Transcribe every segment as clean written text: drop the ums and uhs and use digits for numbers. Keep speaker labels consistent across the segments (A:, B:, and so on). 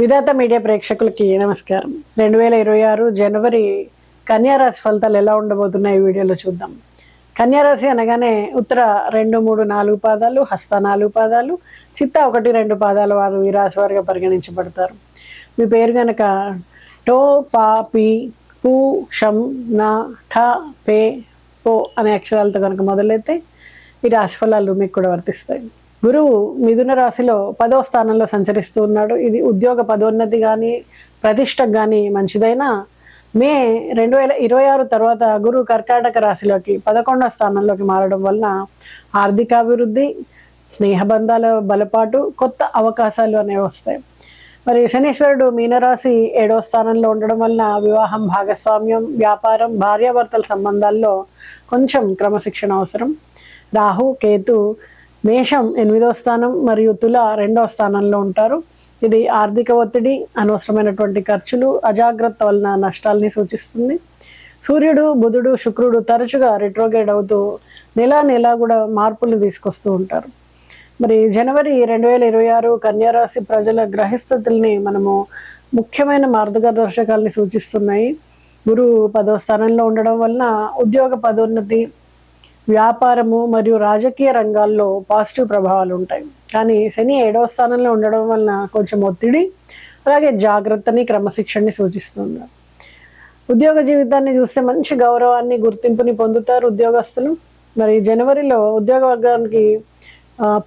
A: విధాత media ప్రేక్షకులకి నమస్కారం. 2026 జనవరి కన్యారాశి ఫలితాలు ఎలా ఉండబోతున్నాయి ఈ వీడియోలో చూద్దాం. కన్యారాశి అనగానే ఉత్తర 2, 3, 4 పాదాలు, హస్త 4 పాదాలు, చిత్త 1, 2 పాదాల వారు ఈ రాశి వారిగా పరిగణించబడతారు. మీ పేరు కనుక టో, పా, పి, పు, షం, నా, ఠ, పే, పో అనే అక్షరాలతో కనుక మొదలైతే ఈ రాశి ఫలాలు మీకు కూడా వర్తిస్తాయి. గురువు మిథున రాశిలో 10వ స్థానంలో సంచరిస్తూ ఉన్నాడు. ఇది ఉద్యోగ పదోన్నతి కానీ ప్రతిష్టకు కానీ మంచిదైనా మే 2026 తర్వాత గురువు కర్కాటక రాశిలోకి 11వ స్థానంలోకి మారడం వలన ఆర్థికాభివృద్ధి, స్నేహబంధాల బలపాటు, కొత్త అవకాశాలు అనేవి వస్తాయి. మరి శనీశ్వరుడు మీనరాశి 7వ స్థానంలో ఉండడం వలన వివాహం, భాగస్వామ్యం, వ్యాపారం, భార్యాభర్తల సంబంధాల్లో కొంచెం క్రమశిక్షణ అవసరం. రాహు, కేతు మేషం 8వ స్థానం మరియు తుల 2వ స్థానంలో ఉంటారు. ఇది ఆర్థిక ఒత్తిడి, అనవసరమైనటువంటి ఖర్చులు, అజాగ్రత్త వలన నష్టాలని సూచిస్తుంది. సూర్యుడు, బుధుడు, శుక్రుడు తరచుగా రిట్రోగేట్ అవుతూ నెల కూడా మార్పులు తీసుకొస్తూ ఉంటారు. మరి జనవరి 2026 కన్యారాశి ప్రజల గ్రహస్థితుల్ని మనము ముఖ్యమైన మార్గదర్శకాలని సూచిస్తున్నాయి. గురువు 10వ స్థానంలో ఉండడం వలన ఉద్యోగ పదోన్నతి, వ్యాపారము మరియు రాజకీయ రంగాల్లో పాజిటివ్ ప్రభావాలు ఉంటాయి. కానీ శని 7వ స్థానంలో ఉండడం వలన కొంచెం ఒత్తిడి, అలాగే జాగ్రత్తని, క్రమశిక్షణని సూచిస్తుంది. ఉద్యోగ జీవితాన్ని చూస్తే మంచి గౌరవాన్ని, గుర్తింపుని పొందుతారు ఉద్యోగస్తులు. మరి జనవరిలో ఉద్యోగ వర్గానికి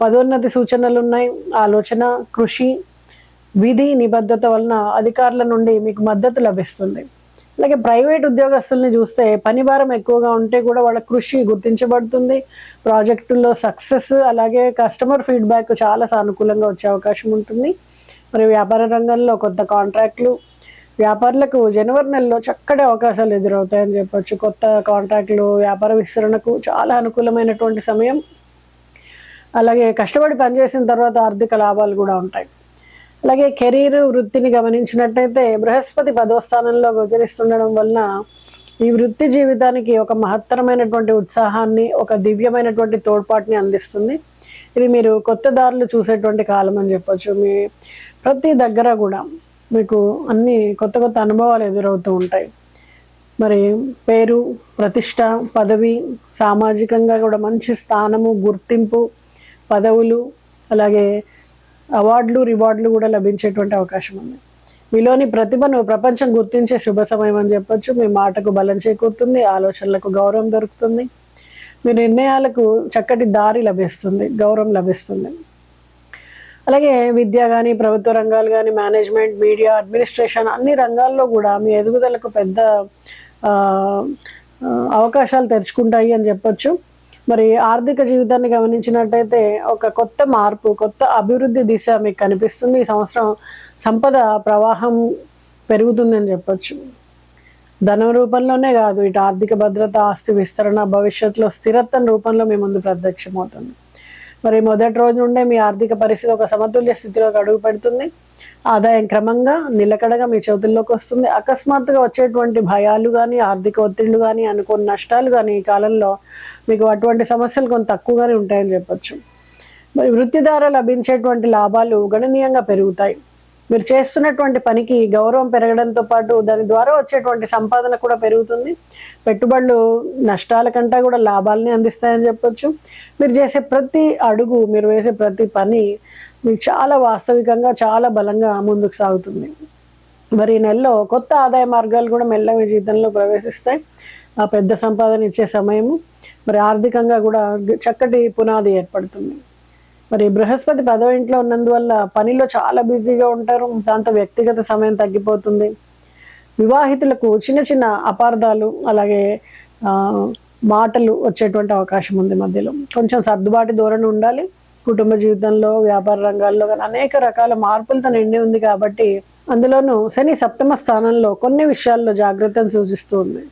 A: పదోన్నతి సూచనలు ఉన్నాయి. ఆలోచన, కృషి, విధి నిబద్ధత వలన అధికారుల నుండి మీకు మద్దతు లభిస్తుంది. అలాగే ప్రైవేట్ ఉద్యోగస్తుల్ని చూస్తే పని భారం ఎక్కువగా ఉంటే కూడా వాళ్ళ కృషి గుర్తించబడుతుంది. ప్రాజెక్టుల్లో సక్సెస్, అలాగే కస్టమర్ ఫీడ్బ్యాక్ చాలా సానుకూలంగా వచ్చే అవకాశం ఉంటుంది. మరి వ్యాపార రంగంలో కొత్త కాంట్రాక్ట్లు, వ్యాపారులకు జనవరి నెలలో చక్కటి అవకాశాలు ఎదురవుతాయని చెప్పొచ్చు. కొత్త కాంట్రాక్ట్లు, వ్యాపార విస్తరణకు చాలా అనుకూలమైనటువంటి సమయం. అలాగే కష్టపడి పనిచేసిన తర్వాత ఆర్థిక లాభాలు కూడా ఉంటాయి. అలాగే కెరీర్, వృత్తిని గమనించినట్టయితే బృహస్పతి 10వ స్థానంలో గోచరిస్తుండడం వలన ఈ వృత్తి జీవితానికి ఒక మహత్తరమైనటువంటి ఉత్సాహాన్ని, ఒక దివ్యమైనటువంటి తోడ్పాటుని అందిస్తుంది. ఇది మీరు కొత్త దారులు చూసేటువంటి కాలం అని చెప్పొచ్చు. మీ ప్రతి దగ్గర కూడా మీకు అన్ని కొత్త కొత్త అనుభవాలు ఎదురవుతూ ఉంటాయి. మరి పేరు, ప్రతిష్ట, పదవి, సామాజికంగా కూడా మంచి స్థానము, గుర్తింపు, పదవులు, అలాగే అవార్డులు, రివార్డులు కూడా లభించేటువంటి అవకాశం ఉంది. మీలోని ప్రతిభను ప్రపంచం గుర్తించే శుభ సమయం అని చెప్పొచ్చు. మీ మాటకు బలం చేకూరుతుంది, ఆలోచనలకు గౌరవం దొరుకుతుంది, మీ నిర్ణయాలకు చక్కటి దారి లభిస్తుంది, గౌరవం లభిస్తుంది. అలాగే విద్య కానీ, ప్రభుత్వ రంగాలు కానీ, మేనేజ్మెంట్, మీడియా, అడ్మినిస్ట్రేషన్ అన్ని రంగాల్లో కూడా మీ ఎదుగుదలకు పెద్ద అవకాశాలు తెరుచుకుంటాయి అని చెప్పొచ్చు. మరి ఆర్థిక జీవితాన్ని గమనించినట్టయితే ఒక కొత్త మార్పు, కొత్త అభివృద్ధి దిశ మీకు కనిపిస్తుంది. ఈ సంవత్సరం సంపద ప్రవాహం పెరుగుతుందని చెప్పొచ్చు. ధనం రూపంలోనే కాదు, ఇటు ఆర్థిక భద్రత, ఆస్తి విస్తరణ, భవిష్యత్తులో స్థిరత్వం రూపంలో మీ ముందు ప్రత్యక్షమవుతుంది. మరి మొదటి రోజు నుండే మీ ఆర్థిక పరిస్థితి ఒక సమతుల్య స్థితిలోకి అడుగు పెడుతుంది. ఆదాయం క్రమంగా నిలకడగా మీ చేతుల్లోకి వస్తుంది. అకస్మాత్తుగా వచ్చేటువంటి భయాలు కానీ, ఆర్థిక ఒత్తిళ్లు కానీ, అనుకోని నష్టాలు కానీ ఈ కాలంలో మీకు అటువంటి సమస్యలు కొంత తక్కువగానే ఉంటాయని చెప్పొచ్చు. మరి వృత్తి ద్వారా లభించేటువంటి లాభాలు గణనీయంగా పెరుగుతాయి. మీరు చేస్తున్నటువంటి పనికి గౌరవం పెరగడంతో పాటు దాని ద్వారా వచ్చేటువంటి సంపాదన కూడా పెరుగుతుంది. పెట్టుబడులు నష్టాల కంటే కూడా లాభాలని అందిస్తాయని చెప్పొచ్చు. మీరు చేసే ప్రతి అడుగు, మీరు వేసే ప్రతి పని మీకు చాలా వాస్తవికంగా, చాలా బలంగా ముందుకు సాగుతుంది. మరి ఈ నెలలో కొత్త ఆదాయ మార్గాలు కూడా మెల్లగా మీ జీవితంలో ప్రవేశిస్తాయి. ఆ పెద్ద సంపాదన ఇచ్చే సమయము. మరి ఆర్థికంగా కూడా చక్కటి పునాది ఏర్పడుతుంది. మరి బృహస్పతి 10వ ఇంట్లో ఉన్నందువల్ల పనిలో చాలా బిజీగా ఉంటారు. దాంతో వ్యక్తిగత సమయం తగ్గిపోతుంది. వివాహితులకు చిన్న చిన్న అపార్థాలు, అలాగే మాటలు వచ్చేటువంటి అవకాశం ఉంది. మధ్యలో కొంచెం సర్దుబాటు ధోరణి ఉండాలి. కుటుంబ జీవితంలో, వ్యాపార రంగాల్లో కానీ అనేక రకాల మార్పులతో నిండి ఉంది కాబట్టి, అందులోనూ శని 7వ స్థానంలో కొన్ని విషయాల్లో జాగ్రత్తను సూచిస్తుంది.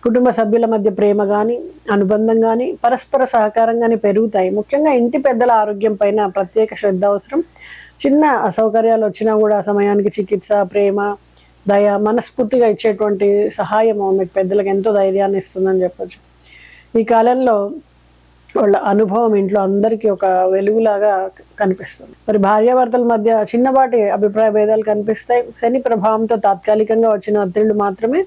A: కుటుంబ సభ్యుల మధ్య ప్రేమ కానీ, అనుబంధం కానీ, పరస్పర సహకారం కానీ పెరుగుతాయి. ముఖ్యంగా ఇంటి పెద్దల ఆరోగ్యం పైన ప్రత్యేక శ్రద్ధ అవసరం. చిన్న అసౌకర్యాలు వచ్చినా కూడా సమయానికి చికిత్స, ప్రేమ, దయ, మనస్ఫూర్తిగా ఇచ్చేటువంటి సహాయం మీకు పెద్దలకు ఎంతో ధైర్యాన్ని ఇస్తుందని చెప్పచ్చు. ఈ కాలంలో వాళ్ళ అనుభవం ఇంట్లో అందరికీ ఒక వెలుగులాగా కనిపిస్తుంది. మరి భార్యాభర్తల మధ్య చిన్నపాటి అభిప్రాయ భేదాలు కనిపిస్తాయి. శని ప్రభావంతో తాత్కాలికంగా వచ్చిన ఒత్తిళ్లు మాత్రమే.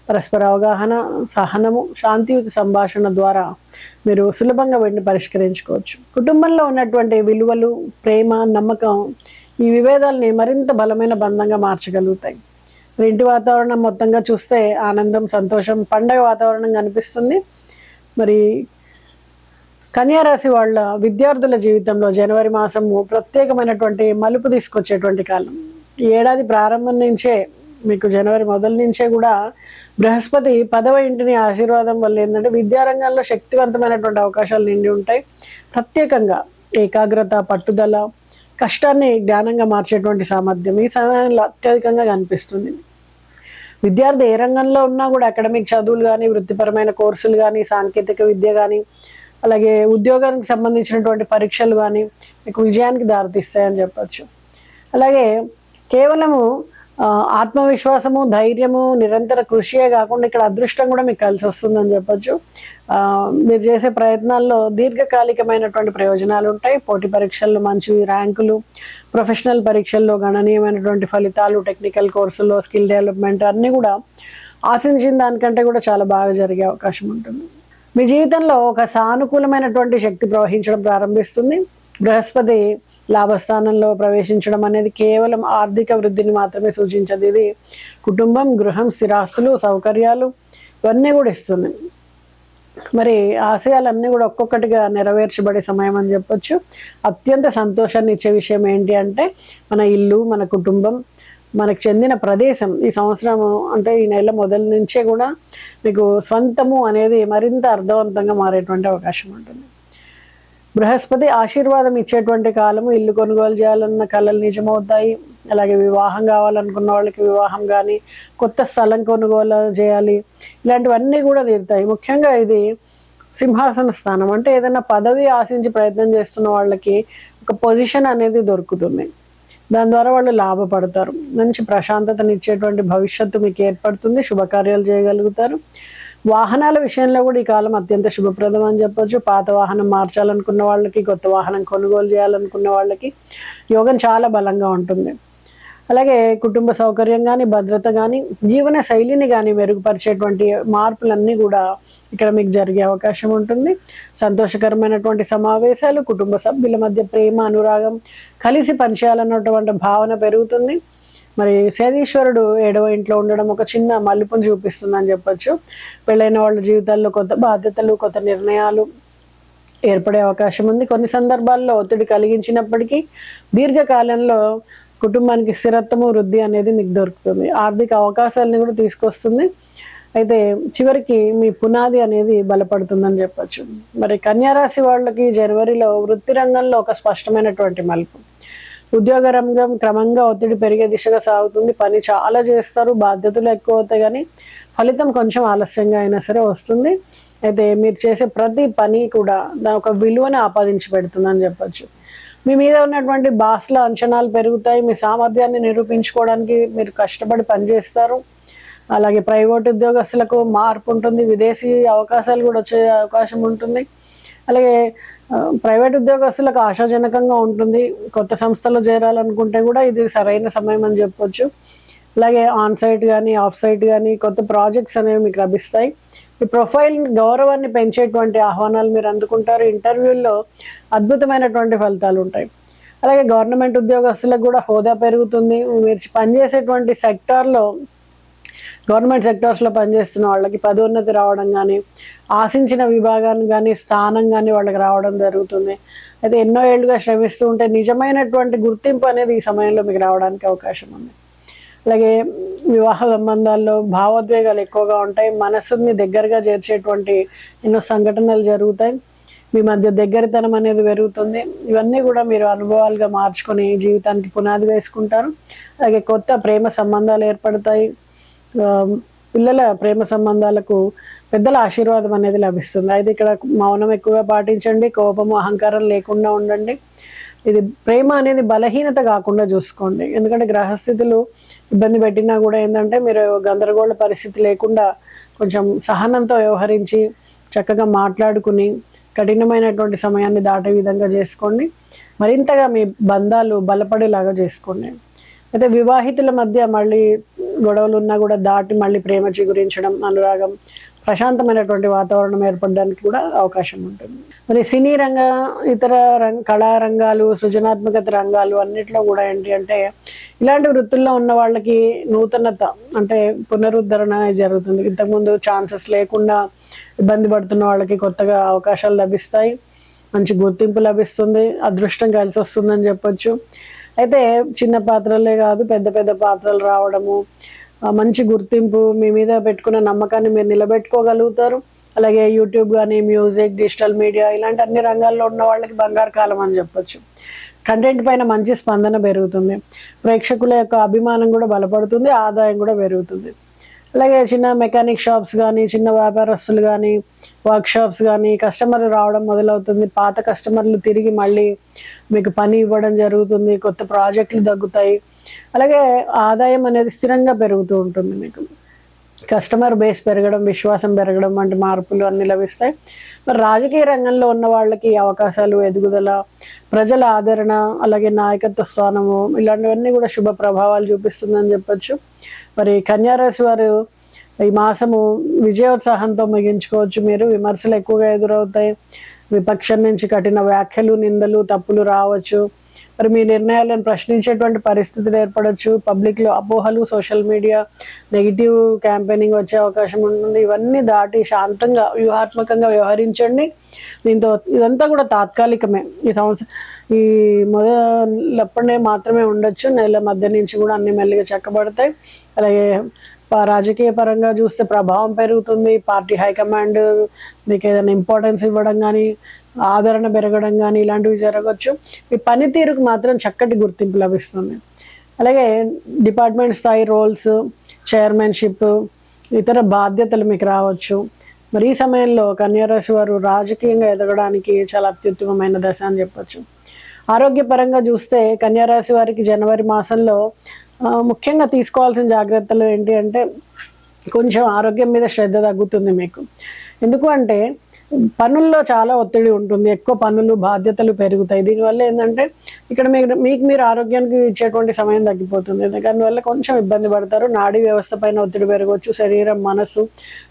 A: పరస్పర అవగాహన, సహనము, శాంతియుత సంభాషణ ద్వారా మీరు సులభంగా వీటిని పరిష్కరించుకోవచ్చు. కుటుంబంలో ఉన్నటువంటి విలువలు, ప్రేమ, నమ్మకం ఈ విభేదాలని మరింత బలమైన బంధంగా మార్చగలుగుతాయి. ఇంటి వాతావరణం మొత్తంగా చూస్తే ఆనందం, సంతోషం, పండగ వాతావరణం కనిపిస్తుంది. మరి కన్యారాశి వాళ్ళ విద్యార్థుల జీవితంలో జనవరి మాసము ప్రత్యేకమైనటువంటి మలుపు తీసుకొచ్చేటువంటి కాలం. ఈ ఏడాది ప్రారంభం నుంచే మీకు జనవరి మొదటి నుంచే కూడా బృహస్పతి 10వ ఇంటిని ఆశీర్వాదం వల్ల ఏంటంటే విద్యారంగంలో శక్తివంతమైనటువంటి అవకాశాలు నిండి ఉంటాయి. ప్రత్యేకంగా ఏకాగ్రత, పట్టుదల, కష్టాన్ని జ్ఞానంగా మార్చేటువంటి సామర్థ్యం ఈ సమయంలో అత్యధికంగా కనిపిస్తుంది. విద్యార్థి ఏ రంగంలో ఉన్నా కూడా అకాడమిక్ చదువులు కానీ, వృత్తిపరమైన కోర్సులు కానీ, సాంకేతిక విద్య కానీ, అలాగే ఉద్యోగానికి సంబంధించినటువంటి పరీక్షలు కానీ మీకు విజయానికి దారితీస్తాయని చెప్పచ్చు. అలాగే కేవలము ఆత్మవిశ్వాసము, ధైర్యము, నిరంతర కృషియే కాకుండా ఇక్కడ అదృష్టం కూడా మీకు కలిసి వస్తుందని చెప్పచ్చు. మీరు చేసే ప్రయత్నాల్లో దీర్ఘకాలికమైనటువంటి ప్రయోజనాలు ఉంటాయి. పోటీ పరీక్షల్లో మంచి ర్యాంకులు, ప్రొఫెషనల్ పరీక్షల్లో గణనీయమైనటువంటి ఫలితాలు, టెక్నికల్ కోర్సుల్లో స్కిల్ డెవలప్మెంట్ అన్నీ కూడా ఆశించిన దానికంటే కూడా చాలా బాగా జరిగే అవకాశం ఉంటుంది. మీ జీవితంలో ఒక సానుకూలమైనటువంటి శక్తి ప్రవహించడం ప్రారంభిస్తుంది. బృహస్పతి లాభస్థానంలో ప్రవేశించడం అనేది కేవలం ఆర్థిక వృద్ధిని మాత్రమే సూచించదు. ఇది కుటుంబం, గృహం, స్థిరాస్తులు, సౌకర్యాలు ఇవన్నీ కూడా ఇస్తుంది. మరి ఆశయాలన్నీ కూడా ఒక్కొక్కటిగా నెరవేర్చబడే సమయం అని చెప్పొచ్చు. అత్యంత సంతోషాన్ని ఇచ్చే విషయం ఏంటి అంటే మన ఇల్లు, మన కుటుంబం, మనకు చెందిన ప్రదేశం ఈ సంవత్సరం అంటే ఈ నెల మొదటి నుంచే కూడా మీకు స్వంతము అనేది మరింత అర్థవంతంగా మారేటువంటి అవకాశం ఉంటుంది. బృహస్పతి ఆశీర్వాదం ఇచ్చేటువంటి కాలము. ఇల్లు కొనుగోలు చేయాలన్న కళలు నిజమవుతాయి. అలాగే వివాహం కావాలనుకున్న వాళ్ళకి వివాహం కానీ, కొత్త స్థలం కొనుగోలు చేయాలి, ఇలాంటివన్నీ కూడా తీరుతాయి. ముఖ్యంగా ఇది సింహాసన స్థానం అంటే ఏదైనా పదవి ఆశించి ప్రయత్నం చేస్తున్న వాళ్ళకి ఒక పొజిషన్ అనేది దొరుకుతుంది. దాని ద్వారా వాళ్ళు లాభపడతారు. మంచి ప్రశాంతతని ఇచ్చేటువంటి భవిష్యత్తు మీకు ఏర్పడుతుంది. శుభకార్యాలు చేయగలుగుతారు. వాహనాల విషయంలో కూడా ఈ కాలం అత్యంత శుభప్రదం అని చెప్పొచ్చు. పాత వాహనం మార్చాలనుకున్న వాళ్ళకి, కొత్త వాహనం కొనుగోలు చేయాలనుకున్న వాళ్ళకి యోగం చాలా బలంగా ఉంటుంది. అలాగే కుటుంబ సౌకర్యం కానీ, భద్రత కానీ, జీవన శైలిని కానీ మెరుగుపరిచేటువంటి మార్పులన్నీ కూడా ఇక్కడ మీకు జరిగే అవకాశం ఉంటుంది. సంతోషకరమైనటువంటి సమావేశాలు, కుటుంబ సభ్యుల మధ్య ప్రేమ, అనురాగం, కలిసి పనిచేయాలన్నటువంటి భావన పెరుగుతుంది. మరి శనీశ్వరుడు 7వ ఇంట్లో ఉండడం ఒక చిన్న మలుపును చూపిస్తుందని చెప్పొచ్చు. పెళ్ళైన వాళ్ళ జీవితాల్లో కొత్త బాధ్యతలు, కొత్త నిర్ణయాలు ఏర్పడే అవకాశం ఉంది. కొన్ని సందర్భాల్లో ఒత్తిడి కలిగించినప్పటికీ దీర్ఘకాలంలో కుటుంబానికి స్థిరత్వము, వృద్ధి అనేది మీకు దొరుకుతుంది. ఆర్థిక అవకాశాలని కూడా తీసుకొస్తుంది. అయితే చివరికి మీ పునాది అనేది బలపడుతుందని చెప్పొచ్చు. మరి కన్యారాశి వాళ్ళకి జనవరిలో వృత్తి రంగంలో ఒక స్పష్టమైనటువంటి మలుపు. ఉద్యోగ రంగం క్రమంగా ఒత్తిడి పెరిగే దిశగా సాగుతుంది. పని చాలా చేస్తారు, బాధ్యతలు ఎక్కువ అవుతాయి, కానీ ఫలితం కొంచెం ఆలస్యంగా అయినా సరే వస్తుంది. అయితే మీరు చేసే ప్రతి పని కూడా దాని ఒక విలువని ఆపాదించి పెడుతుందని చెప్పొచ్చు. మీ మీద ఉన్నటువంటి బాస్ల అంచనాలు పెరుగుతాయి. మీ సామర్థ్యాన్ని నిరూపించుకోవడానికి మీరు కష్టపడి పనిచేస్తారు. అలాగే ప్రైవేట్ ఉద్యోగస్తులకు మార్పు ఉంటుంది. విదేశీ అవకాశాలు కూడా వచ్చే అవకాశం ఉంటుంది. అలాగే ప్రైవేట్ ఉద్యోగస్తులకు ఆశాజనకంగా ఉంటుంది. కొత్త సంస్థలో చేరాలనుకుంటే కూడా ఇది సరైన సమయం అని చెప్పొచ్చు. అలాగే ఆన్ సైట్ కానీ, ఆఫ్ సైట్ కానీ కొత్త ప్రాజెక్ట్స్ అనేవి మీకు లభిస్తాయి. ఈ ప్రొఫైల్ గౌరవాన్ని పెంచేటువంటి ఆహ్వానాలు మీరు అందుకుంటారు. ఇంటర్వ్యూల్లో అద్భుతమైనటువంటి ఫలితాలు ఉంటాయి. అలాగే గవర్నమెంట్ ఉద్యోగస్తులకు కూడా హోదా పెరుగుతుంది. మీరు పనిచేసేటువంటి సెక్టార్లో, గవర్నమెంట్ సెక్టార్స్లో పనిచేస్తున్న వాళ్ళకి పదోన్నతి రావడం కానీ, ఆశించిన విభాగాన్ని కానీ, స్థానం కానీ వాళ్ళకి రావడం జరుగుతుంది. అయితే ఎన్నో ఏళ్ళుగా శ్రమిస్తూ ఉంటే నిజమైనటువంటి గుర్తింపు అనేది ఈ సమయంలో మీకు రావడానికి అవకాశం ఉంది. అలాగే వివాహ సంబంధాల్లో భావోద్వేగాలు ఎక్కువగా ఉంటాయి. మనసుని దగ్గరగా చేర్చేటువంటి ఎన్నో సంఘటనలు జరుగుతాయి. మీ మధ్య దగ్గరతనం అనేది పెరుగుతుంది. ఇవన్నీ కూడా మీరు అనుభవాలుగా మార్చుకొని జీవితానికి పునాది వేసుకుంటారు. అలాగే కొత్త ప్రేమ సంబంధాలు ఏర్పడతాయి. పిల్లల ప్రేమ సంబంధాలకు పెద్దల ఆశీర్వాదం అనేది లభిస్తుంది. అయితే ఇక్కడ మౌనం ఎక్కువగా పాటించండి. కోపము, అహంకారం లేకుండా ఉండండి. ఇది ప్రేమ అనేది బలహీనత కాకుండా చూసుకోండి. ఎందుకంటే గ్రహస్థితులు ఇబ్బంది పెట్టినా కూడా ఏంటంటే మీరు గందరగోళ పరిస్థితి లేకుండా కొంచెం సహనంతో వ్యవహరించి చక్కగా మాట్లాడుకుని కఠినమైనటువంటి సమయాన్ని దాటే విధంగా చేసుకోండి. మరింతగా మీ బంధాలు బలపడేలాగా చేసుకోండి. అయితే వివాహితుల మధ్య మళ్ళీ గొడవలు ఉన్నా కూడా దాటి మళ్ళీ ప్రేమ చిగురించడం, అనురాగం, ప్రశాంతమైనటువంటి వాతావరణం ఏర్పడడానికి కూడా అవకాశం ఉంటుంది. మరి సినీ రంగ, ఇతర కళా రంగాలు, సృజనాత్మకత రంగాలు అన్నిట్లో కూడా ఏంటి అంటే ఇలాంటి వృత్తుల్లో ఉన్న వాళ్ళకి నూతనత అంటే పునరుద్ధరణ జరుగుతుంది. ఇంతకుముందు ఛాన్సెస్ లేకుండా ఇబ్బంది పడుతున్న వాళ్ళకి కొత్తగా అవకాశాలు లభిస్తాయి, మంచి గుర్తింపు లభిస్తుంది, అదృష్టం కలిసి వస్తుందని చెప్పొచ్చు. అయితే చిన్న పాత్రలే కాదు, పెద్ద పెద్ద పాత్రలు రావడము, మంచి గుర్తింపు, మీ మీద పెట్టుకున్న నమ్మకాన్ని మీరు నిలబెట్టుకోగలుగుతారు. అలాగే యూట్యూబ్ కానీ, మ్యూజిక్, డిజిటల్ మీడియా ఇలాంటి అన్ని రంగాల్లో ఉన్న వాళ్ళకి బంగారు కాలం అని చెప్పొచ్చు. కంటెంట్ పైన మంచి స్పందన పెరుగుతుంది, ప్రేక్షకుల యొక్క అభిమానం కూడా బలపడుతుంది, ఆదాయం కూడా పెరుగుతుంది. అలాగే చిన్న మెకానిక్ షాప్స్ కానీ, చిన్న వ్యాపారస్తులు కానీ, వర్క్షాప్స్ కానీ కస్టమర్లు రావడం మొదలవుతుంది. పాత కస్టమర్లు తిరిగి మళ్ళీ మీకు పని ఇవ్వడం జరుగుతుంది, కొత్త ప్రాజెక్టులు తగ్గుతాయి. అలాగే ఆదాయం అనేది స్థిరంగా పెరుగుతూ ఉంటుంది. మీకు కస్టమర్ బేస్ పెరగడం, విశ్వాసం పెరగడం వంటి మార్పులు అన్నీ లభిస్తాయి. మరి రాజకీయ రంగంలో ఉన్న వాళ్ళకి అవకాశాలు, ఎదుగుదల, ప్రజల ఆదరణ, అలాగే నాయకత్వ స్థానము ఇలాంటివన్నీ కూడా శుభ ప్రభావాలు చూపిస్తుందని చెప్పొచ్చు. మరి కన్యారాశి వారు ఈ మాసము విజయోత్సాహంతో ముగించుకోవచ్చు. మీరు విమర్శలు ఎక్కువగా ఎదురవుతాయి, విపక్షం నుంచి కఠిన వ్యాఖ్యలు, నిందలు, తప్పులు రావచ్చు. మరి మీ నిర్ణయాలను ప్రశ్నించేటువంటి పరిస్థితులు ఏర్పడవచ్చు. పబ్లిక్లో అపోహలు, సోషల్ మీడియా నెగిటివ్ క్యాంపెయినింగ్ వచ్చే అవకాశం ఉంటుంది. ఇవన్నీ దాటి శాంతంగా, వ్యూహాత్మకంగా వ్యవహరించండి. దీంతో ఇదంతా కూడా తాత్కాలికమే. ఈ మొదలప్పుడే మాత్రమే ఉండొచ్చు. నెల మధ్య నుంచి కూడా అన్ని మెల్లిగా చక్కబడతాయి. అలాగే రాజకీయ పరంగా చూస్తే ప్రభావం పెరుగుతుంది. పార్టీ హైకమాండ్ మీకు ఏదైనా ఇంపార్టెన్స్ ఇవ్వడం కానీ, ఆదరణ పెరగడం కానీ ఇలాంటివి జరగవచ్చు. మీ పనితీరుకు మాత్రం చక్కటి గుర్తింపు లభిస్తుంది. అలాగే డిపార్ట్మెంట్ స్థాయి రోల్స్, చైర్మన్షిప్, ఇతర బాధ్యతలు మీకు రావచ్చు. మరి ఈ సమయంలో కన్యారాశి వారు రాజకీయంగా ఎదగడానికి చాలా అత్యుత్తమమైన దశ అని చెప్పొచ్చు. ఆరోగ్యపరంగా చూస్తే కన్యారాశి వారికి జనవరి మాసంలో ముఖ్యంగా తీసుకోవాల్సిన జాగ్రత్తలు ఏంటి అంటే కొంచెం ఆరోగ్యం మీద శ్రద్ధ తగ్గుతుంది మీకు. ఎందుకు అంటే పనుల్లో చాలా ఒత్తిడి ఉంటుంది, ఎక్కువ పనులు, బాధ్యతలు పెరుగుతాయి. దీనివల్ల ఏంటంటే ఇక్కడ మీకు మీరు ఆరోగ్యానికి ఇచ్చేటువంటి సమయం తగ్గిపోతుంది. దానివల్ల కొంచెం ఇబ్బంది పడతారు. నాడీ వ్యవస్థ పైన ఒత్తిడి పెరగవచ్చు. శరీరం, మనసు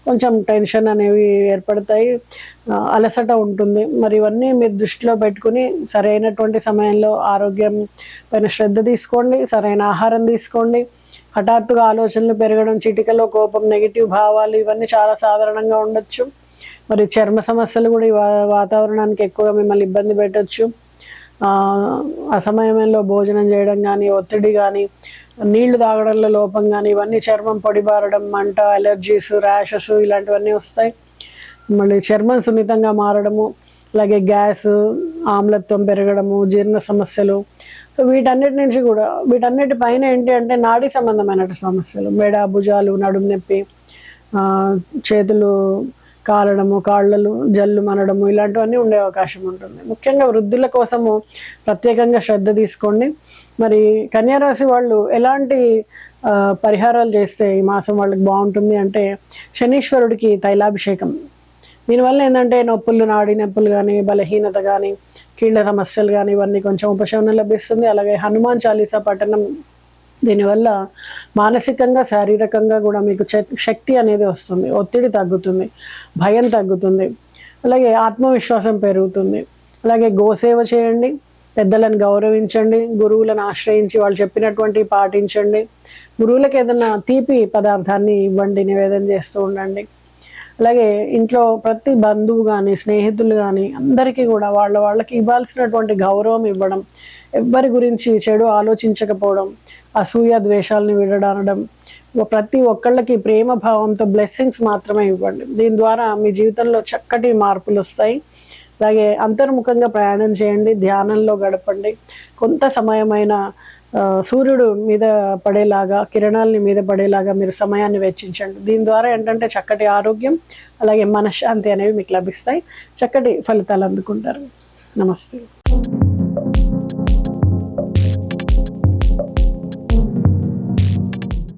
A: కొంచెం టెన్షన్ అనేవి ఏర్పడతాయి, అలసట ఉంటుంది. మరి ఇవన్నీ మీరు దృష్టిలో పెట్టుకుని సరైనటువంటి సమయంలో ఆరోగ్యం పైన శ్రద్ధ తీసుకోండి, సరైన ఆహారం తీసుకోండి. హఠాత్తుగా ఆలోచనలు పెరగడం, చిటికలో కోపం, నెగిటివ్ భావాలు ఇవన్నీ చాలా సాధారణంగా ఉండొచ్చు. మరి చర్మ సమస్యలు కూడా ఈ వాతావరణానికి ఎక్కువగా మిమ్మల్ని ఇబ్బంది పెట్టచ్చు. అసమయంలో భోజనం చేయడం కానీ, ఒత్తిడి కానీ, నీళ్లు తాగడంలో లోపం కానీ ఇవన్నీ చర్మం పొడిబారడం, మంట, అలర్జీస్, ర్యాషెస్ ఇలాంటివన్నీ వస్తాయి. మళ్ళీ చర్మం సున్నితంగా మారడము, అలాగే గ్యాస్, ఆమ్లత్వం పెరగడము, జీర్ణ సమస్యలు. సో వీటన్నిటి పైన ఏంటి అంటే నాడీ సంబంధమైన సమస్యలు, మెడ, భుజాలు, నడుము నొప్పి, చేతులు కాలడము, కాళ్ళలు జల్లు మనడము ఇలాంటివన్నీ ఉండే అవకాశం ఉంటుంది. ముఖ్యంగా వృద్ధుల కోసము ప్రత్యేకంగా శ్రద్ధ తీసుకోండి. మరి కన్యారాశి వాళ్ళు ఎలాంటి పరిహారాలు చేస్తే ఈ మాసం వాళ్ళకి బాగుంటుంది అంటే శనీశ్వరుడికి తైలాభిషేకం. దీనివల్ల ఏంటంటే నొప్పులు, నాడీ నొప్పులు కానీ, బలహీనత కానీ, కీళ్ళ సమస్యలు కానీ ఇవన్నీ కొంచెం ఉపశమనం లభిస్తుంది. అలాగే హనుమాన్ చాలీసా పఠనం, దీనివల్ల మానసికంగా, శారీరకంగా కూడా మీకు శక్తి అనేది వస్తుంది, ఒత్తిడి తగ్గుతుంది, భయం తగ్గుతుంది, అలాగే ఆత్మవిశ్వాసం పెరుగుతుంది. అలాగే గోసేవ చేయండి, పెద్దలను గౌరవించండి, గురువులను ఆశ్రయించి వాళ్ళు చెప్పినటువంటి పాటించండి. గురువులకు ఏదైనా తీపి పదార్థాన్ని ఇవ్వండి, నివేదన చేస్తూ ఉండండి. అలాగే ఇంట్లో ప్రతి బంధువు కానీ, స్నేహితులు కానీ అందరికీ కూడా వాళ్ళకి ఇవ్వాల్సినటువంటి గౌరవం ఇవ్వడం, ఎవ్వరి గురించి చెడు ఆలోచించకపోవడం, అసూయ ద్వేషాలను విడడనడం, ప్రతి ఒక్కళ్ళకి ప్రేమ భావంతో బ్లెస్సింగ్స్ మాత్రమే ఇవ్వండి. దీని ద్వారా మీ జీవితంలో చక్కటి మార్పులు వస్తాయి. అలాగే అంతర్ముఖంగా ప్రయాణం చేయండి, ధ్యానంలో గడపండి. కొంత సమయమైన సూర్యుడు మీద పడేలాగా, కిరణాలని మీద పడేలాగా మీరు సమయాన్ని వెచ్చించండి. దీని ద్వారా ఏంటంటే చక్కటి ఆరోగ్యం, అలాగే మనశ్శాంతి అనేవి మీకు లభిస్తాయి. చక్కటి ఫలితాలు అందుకుంటారు. నమస్తే.